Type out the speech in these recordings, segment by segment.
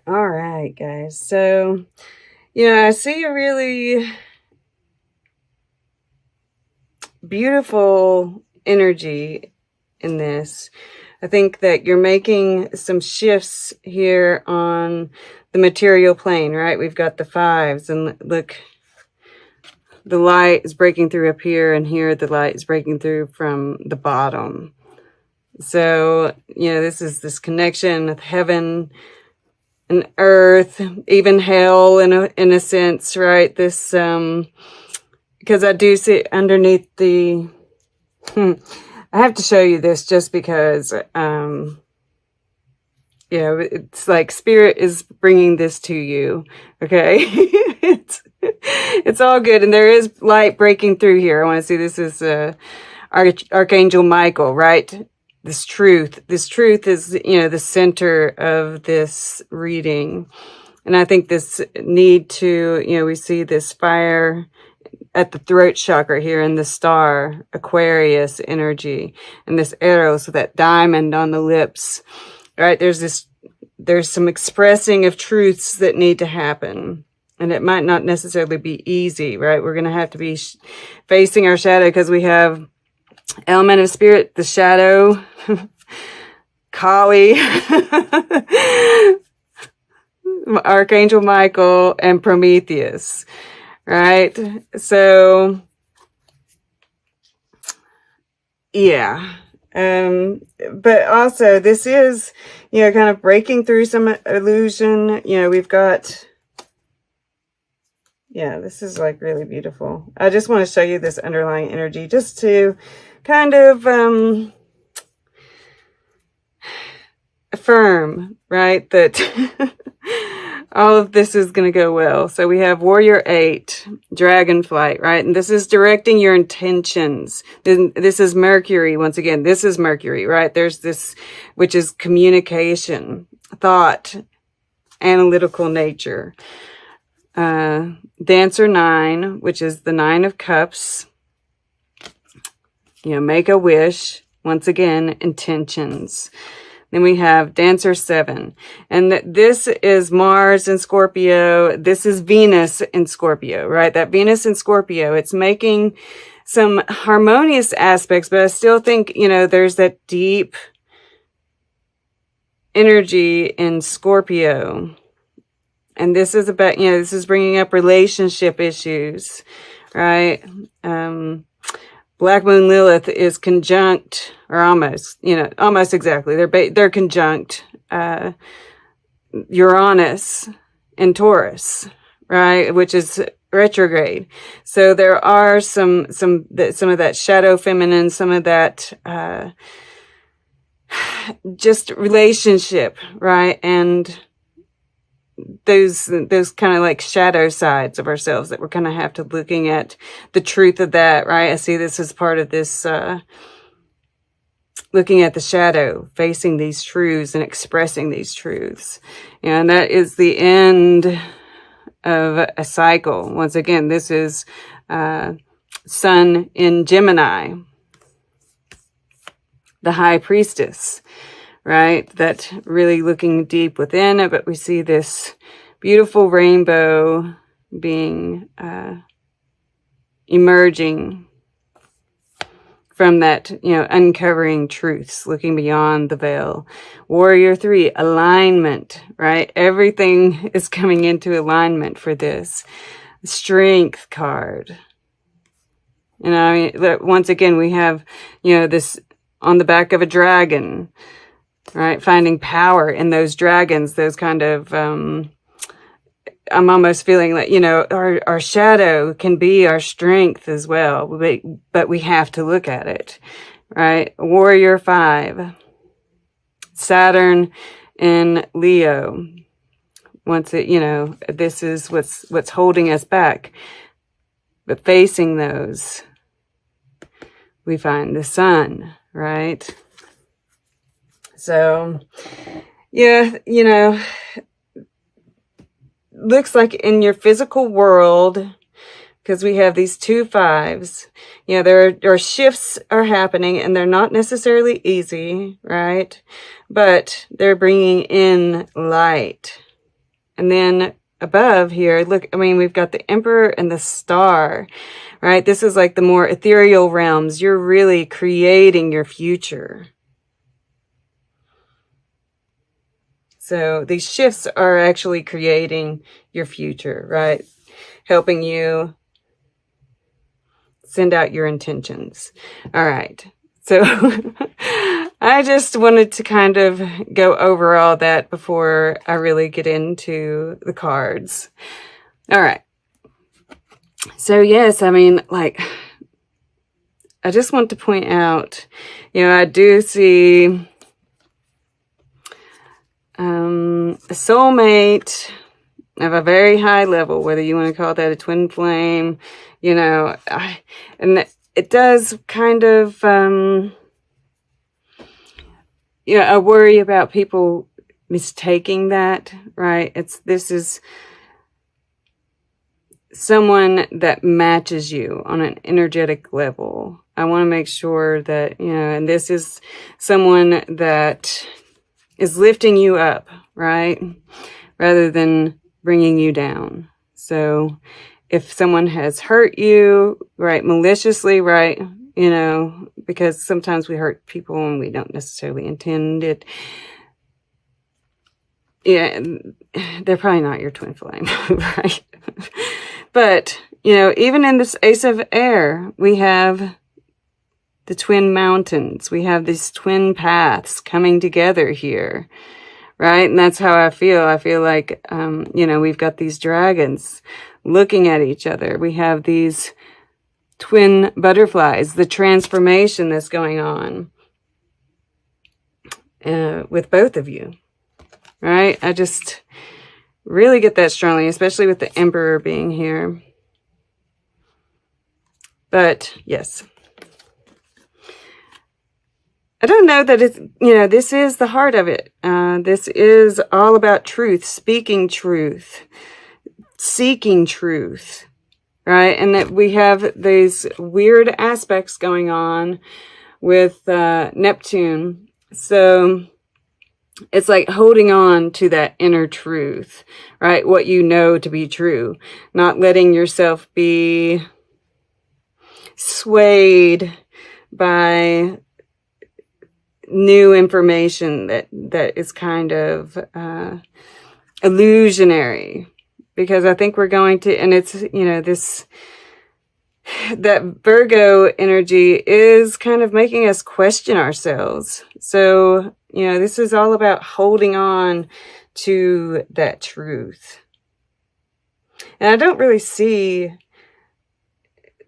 All right, guys. So, I see a really beautiful energy in this. I think that you're making some shifts here on the material plane, right? We've got the fives, and look, the light is breaking through up here, and here the light is breaking through from the bottom. So, this is this connection with heaven and earth, even hell in a sense, right? This, because I do see underneath the, I have to show you this just because, it's like spirit is bringing this to you. Okay. it's all good. And there is light breaking through here. I want to see this is, Archangel Michael, right? This truth is, the center of this reading. And I think this need to, we see this fire at the throat chakra here in the star, Aquarius energy, and this Eros, that diamond on the lips, right? There's some expressing of truths that need to happen. And it might not necessarily be easy, right? We're going to have to be facing our shadow because we have element of spirit, the shadow, Kali, Archangel Michael, and Prometheus, right? So, yeah. But also this is, kind of breaking through some illusion. We've got, this is like really beautiful. I just want to show you this underlying energy just to kind of, affirm, right, that all of this is going to go well. So we have Warrior 8, Dragonflight, right? And this is directing your intentions. This is Mercury. Once again, this is Mercury, right? There's this, which is communication, thought, analytical nature. Dancer 9, which is the 9 of Cups. Make a wish. Once again, intentions. Then we have Dancer 7. And this is Mars in Scorpio. This is Venus in Scorpio, right? That Venus in Scorpio, it's making some harmonious aspects, but I still think, there's that deep energy in Scorpio. And this is about, this is bringing up relationship issues, right? Black Moon Lilith is conjunct, or almost, almost exactly. They're conjunct, Uranus and Taurus, right? Which is retrograde. So there are some of that shadow feminine, some of that, just relationship, right? And those kind of like shadow sides of ourselves that we're kind of have to looking at the truth of that, right? I see this as part of this, looking at the shadow, facing these truths and expressing these truths. And that is the end of a cycle. Once again, this is, Sun in Gemini, the High Priestess, right? That really looking deep within it, but we see this beautiful rainbow being, emerging from that, uncovering truths, looking beyond the veil. Warrior 3, alignment, right? Everything is coming into alignment for this. Strength card. Once again, we have, this on the back of a dragon, right? Finding power in those dragons, those kind of, I'm almost feeling like, our shadow can be our strength as well, but we have to look at it, right? Warrior 5, Saturn in Leo. Once it, this is what's holding us back. But facing those, we find the sun, right? So, yeah, looks like in your physical world, because we have these 2 5s, there are shifts are happening and they're not necessarily easy, right? But they're bringing in light. And then above here, look, I mean, we've got the Emperor and the Star, right? This is like the more ethereal realms. You're really creating your future. So these shifts are actually creating your future, right? Helping you send out your intentions. All right. So I just wanted to kind of go over all that before I really get into the cards. All right. So yes, I mean, like, I just want to point out, I do see a soulmate of a very high level, whether you want to call that a twin flame, and it does kind of, I worry about people mistaking that, right? This is someone that matches you on an energetic level. I want to make sure that, and this is someone that is lifting you up, right? Rather than bringing you down. So if someone has hurt you, right, maliciously, right, because sometimes we hurt people and we don't necessarily intend it. Yeah, they're probably not your twin flame, right? But, even in this Ace of Air, we have the twin mountains. We have these twin paths coming together here, right? And that's how I feel. I feel like, we've got these dragons looking at each other. We have these twin butterflies, the transformation that's going on with both of you, right? I just really get that strongly, especially with the Emperor being here. But yes, I don't know that it's, this is the heart of it. This is all about truth, speaking truth, seeking truth, right? And that we have these weird aspects going on with Neptune. So it's like holding on to that inner truth, right? What you know to be true, not letting yourself be swayed by new information that is kind of illusionary, because I think we're going to, and it's, that Virgo energy is kind of making us question ourselves. So, this is all about holding on to that truth. And I don't really see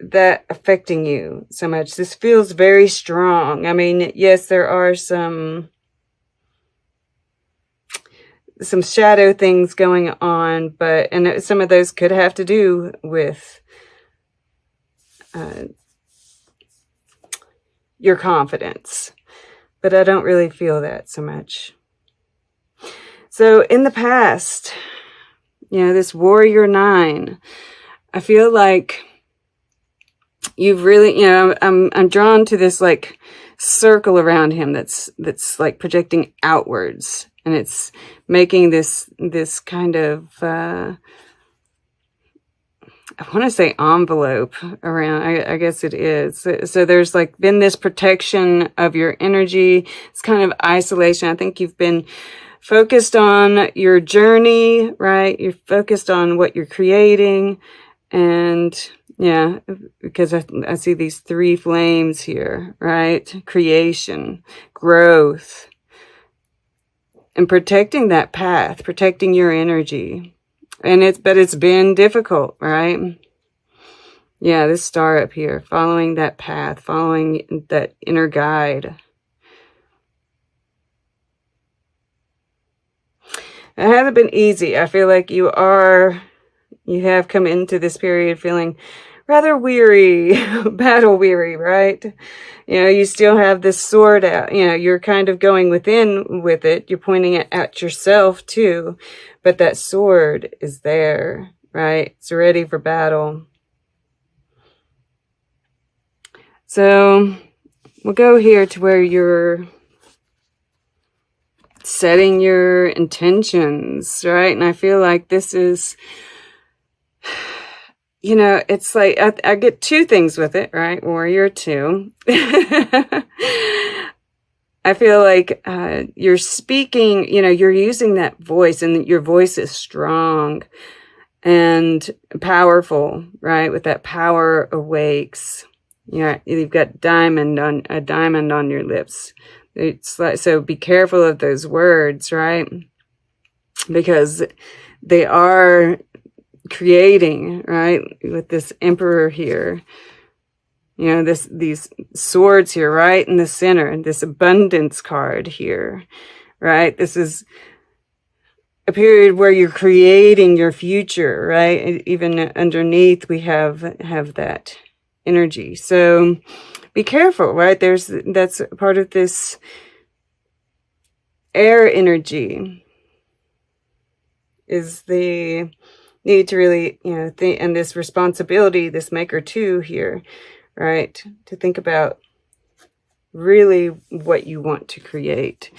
that affecting you so much. This feels very strong. I mean, yes, there are some shadow things going on, and some of those could have to do with your confidence, but I don't really feel that so much. So in the past, this Warrior 9, I feel like you've really, I'm drawn to this like circle around him that's like projecting outwards, and it's making this kind of I want to say envelope around. I guess it is. So there's like been this protection of your energy. It's kind of isolation. I think you've been focused on your journey, right? You're focused on what you're creating, and yeah, because I see these 3 flames here, right? Creation, growth, and protecting that path, protecting your energy. But it's been difficult, right? Yeah, this star up here, following that path, following that inner guide. It hasn't been easy. I feel like you have come into this period feeling rather weary, battle weary, right? You still have this sword out. You're kind of going within with it. You're pointing it at yourself too. But that sword is there, right? It's ready for battle. So we'll go here to where you're setting your intentions, right? And I feel like this is, you know, it's like I get two things with it, right? Warrior 2. I feel like you're speaking, you know, you're using that voice, and your voice is strong and powerful, right? With that power awakes. You know, you've got a diamond on your lips. It's like, so be careful of those words, right? Because they are creating, right? With this Emperor here. You know, these swords here, right in the center, and this abundance card here, right? This is a period where you're creating your future, right? Even underneath, we have that energy. So be careful, right? That's part of this air energy, is the need to really, you know, think, and this responsibility, this maker 2 here, right? To think about really what you want to create.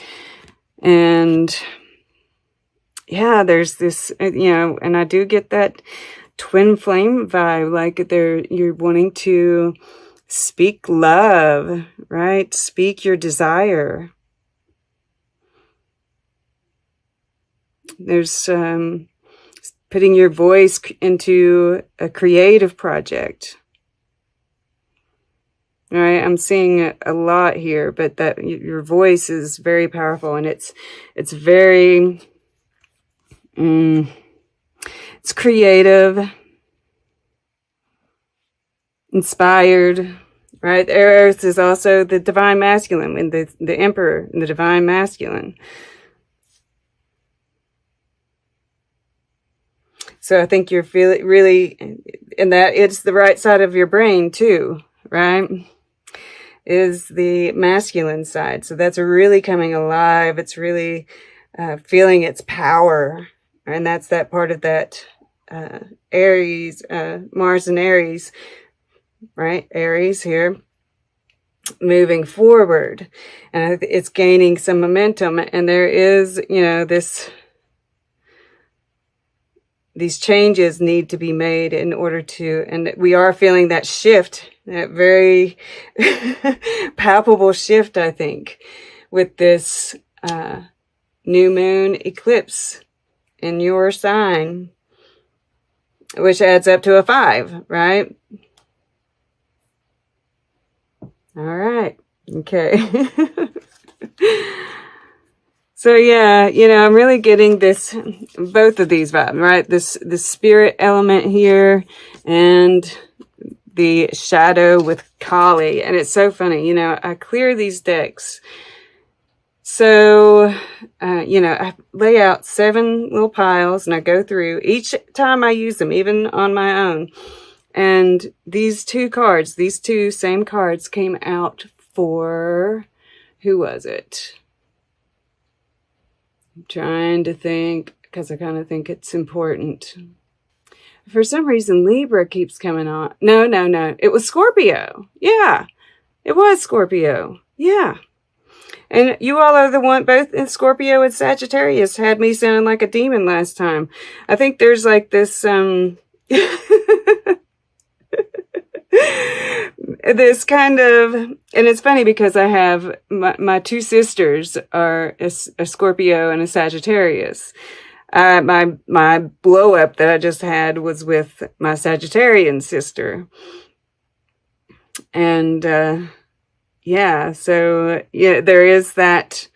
And yeah, there's this, you know, and I do get that twin flame vibe, like you're wanting to speak love, right? Speak your desire. There's putting your voice into a creative project. All right, I'm seeing a lot here, but that your voice is very powerful, and it's very it's creative, inspired, right? Eros is also the divine masculine, and the Emperor, and the divine masculine. So I think you're feeling really, and that it's the right side of your brain too, right? Is the masculine side. So that's really coming alive. It's really feeling its power. And that's that part of that Aries, Mars and Aries, right? Aries here, moving forward. And it's gaining some momentum. And there is, you know, these changes need to be made in order to, and we are feeling that shift, that very palpable shift, I think, with this new moon eclipse in your sign, which adds up to a 5, right? All right. Okay. So yeah, you know, I'm really getting both of these vibes, right? This spirit element here, and the shadow with Kali. And it's so funny, you know, I clear these decks. So, you know, I lay out 7 little piles, and I go through each time I use them, even on my own. And these two same cards came out for, who was it? I'm trying to think, because I kind of think it's important. For some reason, Libra keeps coming on. No. It was Scorpio. Yeah, it was Scorpio. Yeah. And you all are the one, both in Scorpio and Sagittarius, had me sounding like a demon last time. I think there's like this, this kind of, and it's funny because I have my 2 sisters are a Scorpio and a Sagittarius. My blow up that I just had was with my Sagittarian sister. And, yeah, so yeah, there is that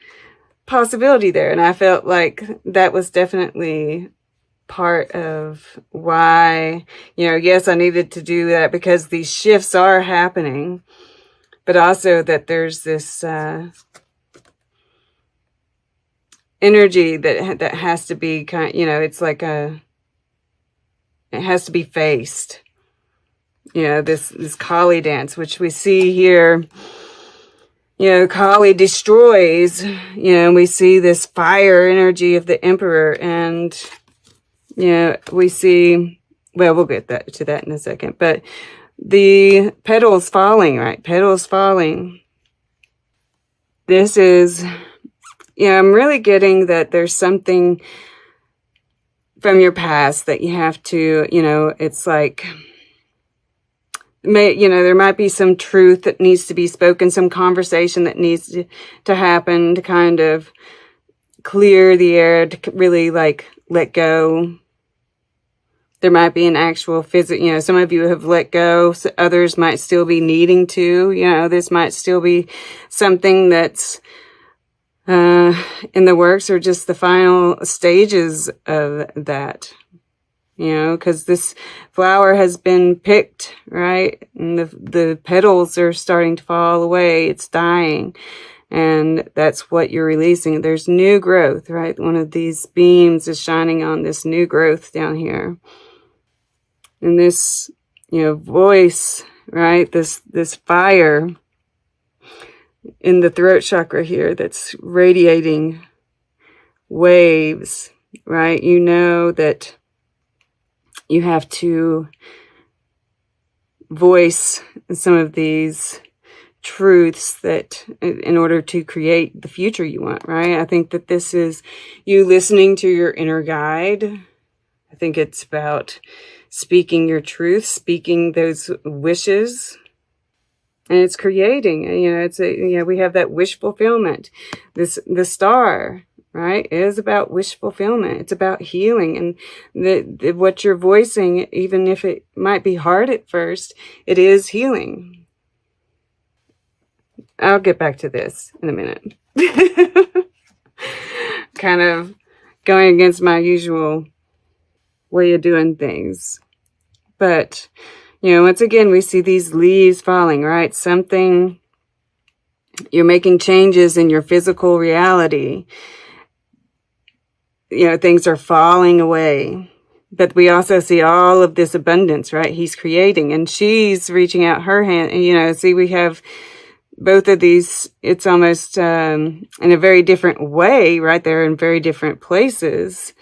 possibility there. And I felt like that was definitely part of why, you know, yes, I needed to do that because these shifts are happening, but also that there's this energy that has to be you know, it's like it has to be faced. You know, this Kali dance, which we see here. You know, Kali destroys, you know, and we see this fire energy of the Emperor, and you know, we see, well, we'll get to that in a second, but the petals falling, right? Petals falling. This is, yeah, I'm really getting that there's something from your past that you have to, it's like, there might be some truth that needs to be spoken, some conversation that needs to happen to kind of clear the air, to really like let go. There might be an actual physical, some of you have let go, so others might still be needing to, this might still be something that's in the works, or just the final stages of that, because this flower has been picked, right? And the petals are starting to fall away. It's dying. And that's what you're releasing. There's new growth, right? One of these beams is shining on this new growth down here. And this, voice, right? This fire in the throat chakra here that's radiating waves, right? You know that you have to voice some of these truths that in order to create the future you want, right? I think that this is you listening to your inner guide. I think it's about speaking your truth, speaking those wishes, and it's creating, we have that wish fulfillment. The star, right, is about wish fulfillment. It's about healing, and what you're voicing, even if it might be hard at first, it is healing. I'll get back to this in a minute. Kind of going against my usual way of doing things. But, once again, we see these leaves falling, right? Something, you're making changes in your physical reality. Things are falling away. But we also see all of this abundance, right? He's creating, and she's reaching out her hand. And, see, we have both of these, it's almost in a very different way, right? They're in very different places,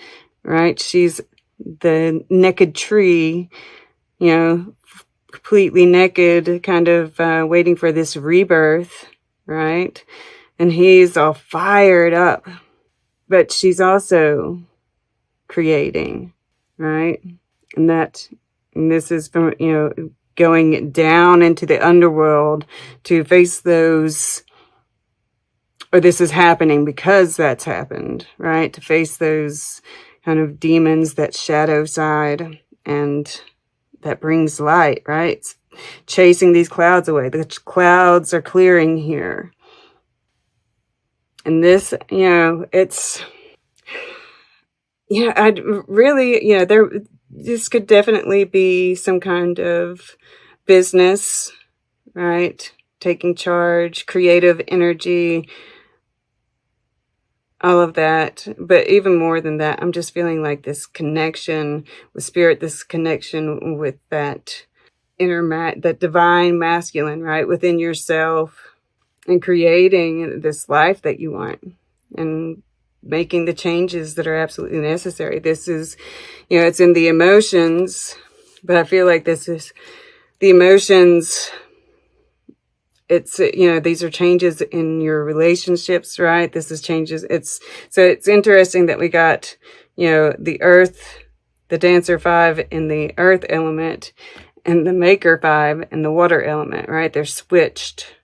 right? She's the naked tree, completely naked, kind of waiting for this rebirth, right? And he's all fired up, but she's also creating, right? And this is from, going down into the underworld to face those, or this is happening because that's happened, right? To face those kind of demons, that shadow side, and that brings light, right? It's chasing these clouds away. The clouds are clearing here. And this, it's, I'd really, this could definitely be some kind of business, right? Taking charge, creative energy, all of that. But even more than that, I'm just feeling like this connection with spirit, this connection with that that divine masculine, right? Within yourself, and creating this life that you want, and making the changes that are absolutely necessary. This is, it's in the emotions, but I feel like this is the emotions. It's, these are changes in your relationships, right? This is changes. So it's interesting that we got, the earth, the dancer 5 in the earth element, and the maker 5 in the water element, right? They're switched,